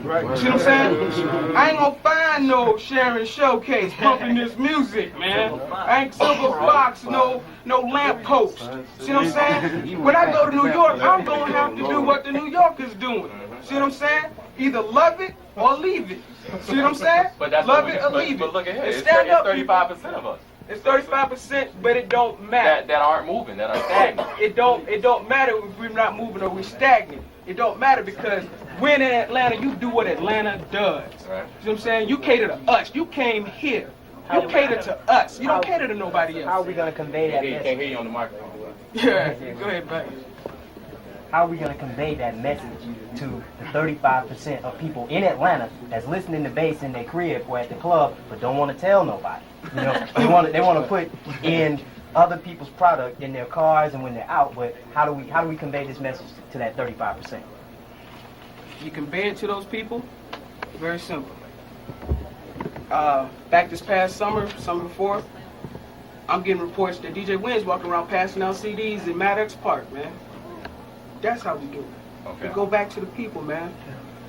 Right. You see what I'm saying? I ain't gonna find no Sharon Showcase pumping this music, man. I ain't Silver Fox, no lamp post. See what I'm saying? When I go to New York, I'm gonna have to do what the New Yorkers doing. See what I'm saying? Either love it or leave it. See what I'm saying? But that's love it or leave it. But look at here, it's stand up, 35% of us. It's 35%, but it don't matter. That aren't moving, that are stagnant. It don't matter if we're not moving or we're stagnant. It don't matter because when in Atlanta, you do what Atlanta does. Right. You know what I'm saying? You cater to us. You came here. You cater to us. You don't cater to nobody else. How are we going to convey that message? Can't hear you on the microphone. Yeah, go ahead, buddy. How are we going to convey that message to the 35% of people in Atlanta that's listening to bass in their crib or at the club but don't want to tell nobody? You know, they want to put in other people's product in their cars and when they're out, but how do we convey this message to that 35%? You convey it to those people, very simple. Back this past summer before, I'm getting reports that DJ Wynn's walking around passing out CDs in Maddox Park, man. That's how we do it. Okay. We go back to the people, man.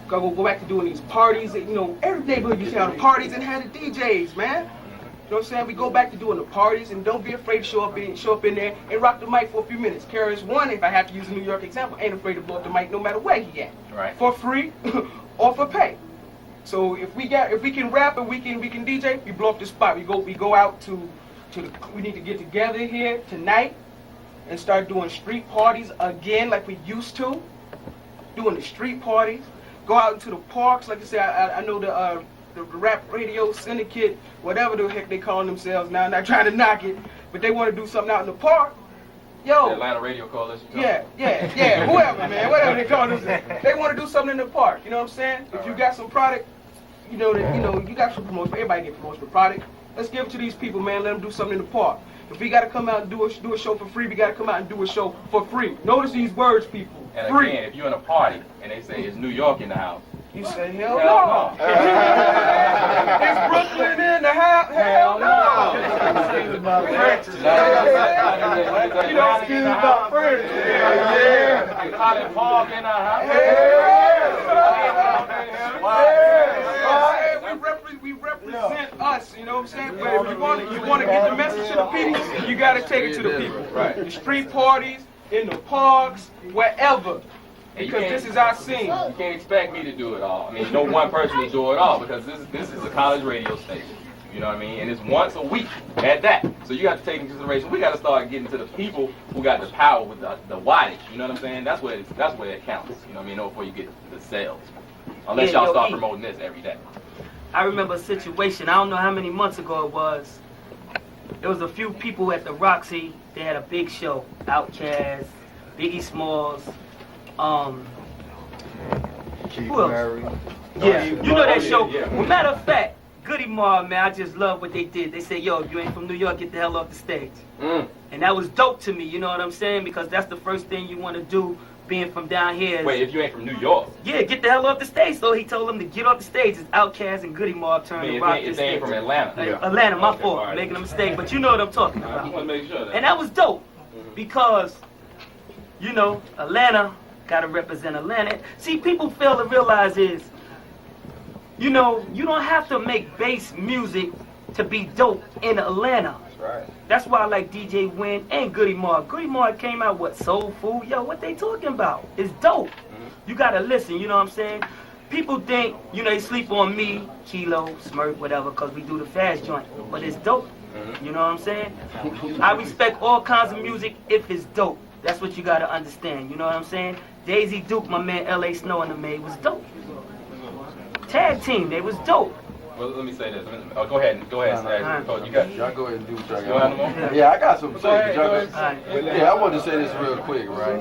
Go back to doing these parties. You know, every neighborhood used to have the parties and had the DJs, man. You know what I'm saying? We go back to doing the parties and don't be afraid to show up in there and rock the mic for a few minutes. Carries one, if I have to use a New York example, ain't afraid to blow up the mic no matter where he at. Right. For free or for pay. So if we can rap and we can DJ, we blow up the spot. We go out we need to get together here tonight and start doing street parties again like we used to. Doing the street parties. Go out into the parks, like I said, I know the rap radio syndicate, whatever the heck they call themselves now, I'm not trying to knock it, but they want to do something out in the park. Yo. The Atlanta Radio Coalition. Yeah, whoever, man, whatever they call themselves. They want to do something in the park, you know what I'm saying? If you got some product, you got some promotion, everybody get promotion for product. Let's give it to these people, man, let them do something in the park. If we got to come out and do a show for free, we got to come out and do a show for free. Notice these words, people. And free. again, if you're in a party and they say it's New York in the house, you say, hell no. It's Brooklyn in the house. Hell no. You don't excuse my friends. Yeah. College Park in the house. We represent us, you know what I'm saying? But if you want to get the message to the people, you got to take it to the people. Right. The street parties, in the parks, wherever. Because this is our scene. You can't expect me to do it all. I mean, no one person to do it all because this is a college radio station. You know what I mean? And it's once a week at that. So you got to take into consideration. We got to start getting to the people who got the power with the wattage. You know what I'm saying? That's where it counts. You know what I mean? Before you get the sales. Unless y'all start promoting this every day. I remember a situation, I don't know how many months ago it was. There was a few people at the Roxy. They had a big show. Outkast, Biggie Smalls, who else? Yeah, you know that show. Well, matter of fact, Goody Mob, man, I just love what they did. They said, yo, if you ain't from New York, get the hell off the stage. And that was dope to me, you know what I'm saying? Because that's the first thing you want to do being from down here. Wait, if you ain't from New York? Yeah, get the hell off the stage. So he told him to get off the stage. It's Outkast and Goody Mob turn to rock this if they ain't stage. from Atlanta. Like, Atlanta, my Okay, fault, all right. making a mistake. But you know what I'm talking I about. just want to make sure that. And that was dope because, you know, Atlanta got to represent Atlanta. See, people fail to realize is, you know, you don't have to make bass music to be dope in Atlanta. That's right. That's why I like DJ Win and Goody Mob. Goody Mob came out with Soul Food. Yo, what they talking about? It's dope. You gotta listen, you know what I'm saying? People think, you know, they sleep on me, Cee-Lo, Smurf, whatever, because we do the fast joint. But it's dope. You know what I'm saying? I respect all kinds of music if it's dope. That's what you gotta understand. You know what I'm saying? Daisy Duke, my man L.A. Snow and the Maid was dope. Tag team, they was dope. Well, let me say this. Oh, go ahead. Oh, you got. Y'all go ahead and do what y'all Go ahead, got. Lamar. Yeah, I got some. Go ahead, go Yeah, I wanted to say this real quick, right?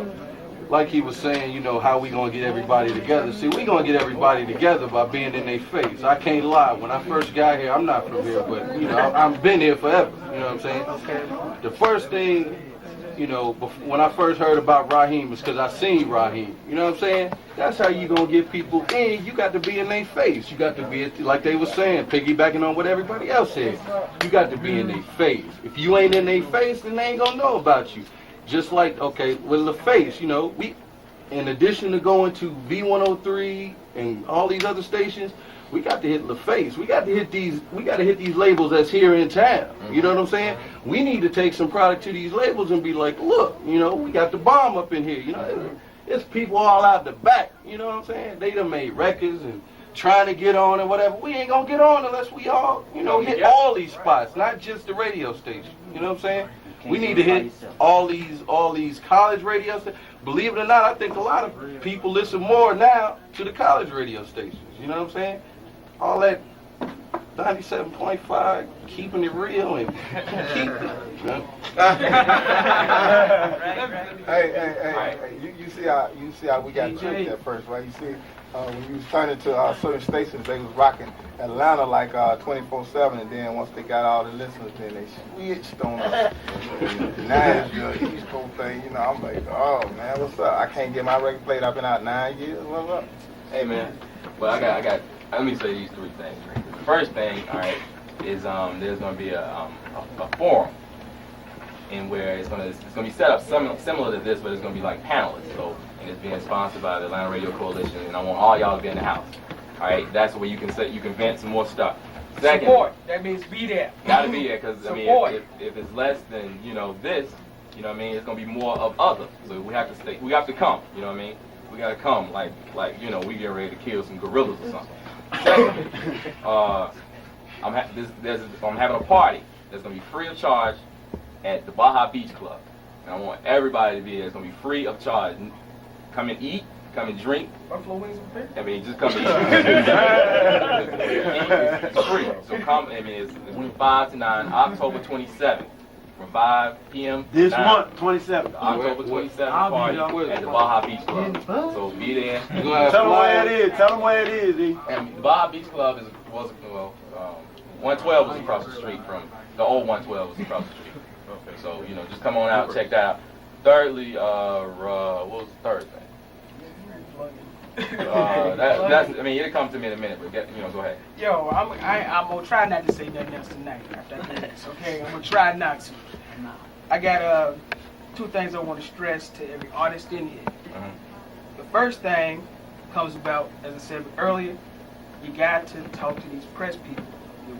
Like he was saying, you know, how we gonna get everybody together. See, we gonna get everybody together by being in their face. I can't lie. When I first got here, I'm not from here, but, you know, I've been here forever. You know what I'm saying? Okay. The first thing, you know, when I first heard about Raheem is because I seen Raheem. You know what I'm saying? That's how you gonna get people in. You got to be in their face. You got to be, like they were saying, piggybacking on what everybody else said. You got to be in their face. If you ain't in their face, then they ain't gonna know about you. Just like, okay, with LaFace, you know, we, in addition to going to V103 and all these other stations, we got to hit LaFace. We got to hit these labels that's here in town. You know what I'm saying? We need to take some product to these labels and be like, look, you know, we got the bomb up in here. You know, there's people all out the back. You know what I'm saying? They done made records and trying to get on and whatever. We ain't gonna get on unless we all, you know, hit all these spots, not just the radio station. You know what I'm saying? We need to hit all these college radio stations. Believe it or not, I think a lot of people listen more now to the college radio stations. You know what I'm saying? All that 97.5, keeping it real and keep it. You know? Hey, you see how we got tricked at first, right? You see, when you was turning to certain stations, they was rocking Atlanta like 24/7, and then once they got all the listeners, then they switched on us. Now it's the East Coast thing, you know. I'm like, oh man, what's up? I can't get my record played. I've been out 9 years. What's up? Hey man, well I got. Let me say these three things. The first thing, all right, is there's gonna be a forum, in where it's gonna be set up similar to this, but it's gonna be like panelists. So, and it's being sponsored by the Atlanta Radio Coalition, and I want all y'all to be in the house. All right, that's where you can vent some more stuff. Second, support. That means be there. Gotta be there, because I mean, if it's less than, you know, this, you know what I mean, it's gonna be more of other. So we have to stay. We have to come. You know what I mean? We gotta come. Like you know, we get ready to kill some gorillas or something. Second, I'm having a party that's gonna be free of charge at the Baja Beach Club, and I want everybody to be there. It's gonna be free of charge. Come and eat. Come and drink. Buffalo wings and fish? I mean, just come and eat. It's free. So come. I mean, it's from 5 to 9, October 27th, from 5 p.m. This 9, month, 27th. October 27th party at the Baja Beach Club. So be there. Tell them where it is. Tell them where it is, E. And the Baja Beach Club was 112 was across the street from the old 112 was across the street. Okay, so you know, just come on out, check that out. Thirdly, what was the third thing? I mean, it'll come to me in a minute, but go ahead. Yo, I'm gonna try not to say nothing else tonight after I do this, okay? I'm gonna try not to. I got two things I want to stress to every artist in here. The first thing comes about, as I said earlier, you got to talk to these press people.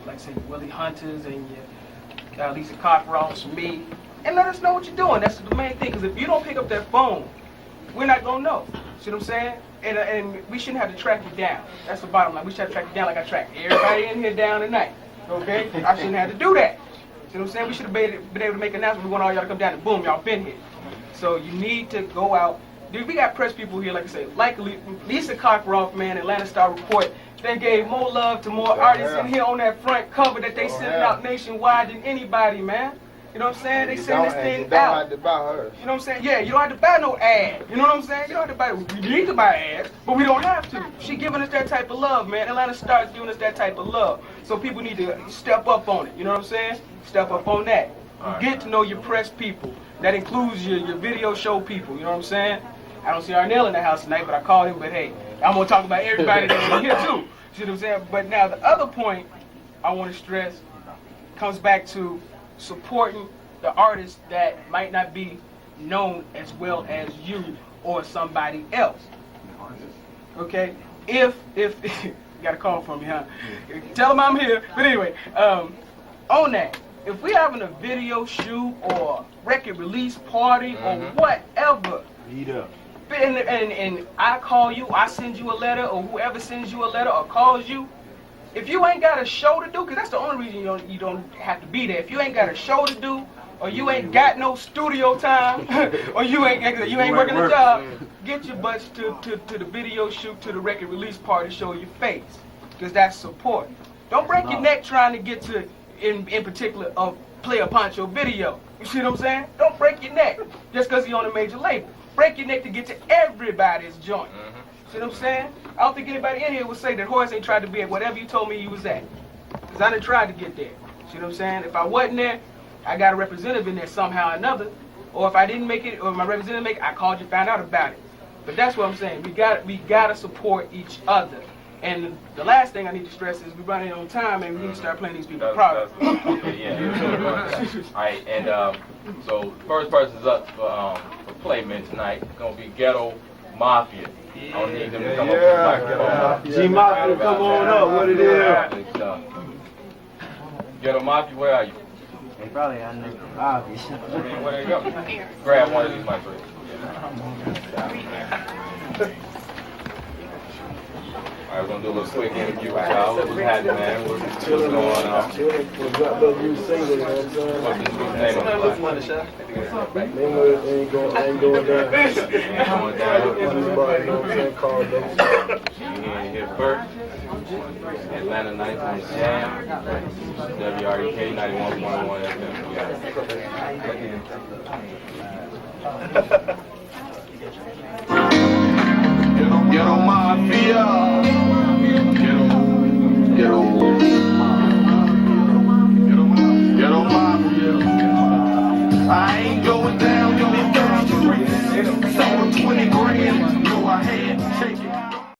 Like I said, your Willie Hunters and your Lisa Cockroach, me, and let us know what you're doing. That's the main thing, because if you don't pick up that phone, we're not gonna know. See what I'm saying? And we shouldn't have to track you down. That's the bottom line. We should have to track you down like I track everybody in here down tonight. Okay? I shouldn't have to do that. See what I'm saying? We should have been able to make an announcement. We want all y'all to come down and boom, y'all been here. So you need to go out. Dude, we got press people here, like I say, like Lisa Cockroft, man, Atlanta Star Report. They gave more love to more artists in here on that front cover that they sending out nationwide than anybody, man. You know what I'm saying? They send this thing out. You don't have to buy hers. You know what I'm saying? Yeah, you don't have to buy no ad. You know what I'm saying? You don't have to buy. We need to buy ads, but we don't have to. She giving us that type of love, man. Atlanta Star's giving us that type of love. So people need to step up on it. You know what I'm saying? Step up on that. Get to know your press people. That includes your video show people. You know what I'm saying? I don't see Arnell in the house tonight, but I called him. But hey, I'm gonna talk about everybody that's in here too. See what I'm saying? But now the other point I want to stress comes back to supporting the artists that might not be known as well as you or somebody else. Okay? If you got a call from me, huh? Tell them I'm here. But anyway, on that, if we having a video shoot or record release party or whatever, Eat up. and I call you, I send you a letter, or whoever sends you a letter or calls you, if you ain't got a show to do, because that's the only reason you don't have to be there. If you ain't got a show to do, or you ain't got no studio time, or you ain't working a job, get your butts to the video shoot, to the record release party, show your face, because that's support. Don't break your neck trying to get to, in particular, a Player Poncho video. You see what I'm saying? Don't break your neck just because you're on a major label. Break your neck to get to everybody's joint. See what I'm saying? I don't think anybody in here would say that Horace ain't tried to be at whatever you told me you was at. Because I done tried to get there. See what I'm saying? If I wasn't there, I got a representative in there somehow or another. Or if I didn't make it, or my representative make it, I called you, found out about it. But that's what I'm saying. We gotta support each other. And the last thing I need to stress is we're running on time and we need to start playing these people proud. Alright, and so first person's up for playment tonight. It's gonna be Ghetto Mafia. I don't need them to come up with the microphone. G-Mafia, come on up. What it is? Ghetto Mafia, where are you? They probably on the obvious. Where they go? Grab one of these mics right. Alright, we're gonna do a little quick interview with y'all. What's happening, man? What's going on? What's this group's name on the flag? Ain't going You here first. Atlanta Nights on the Jam. WREK 91.1 FM. Ghetto Mafia. Ghetto Mafia. I ain't going down, you ain't down the street. Someone 20 grand, know I had, take it.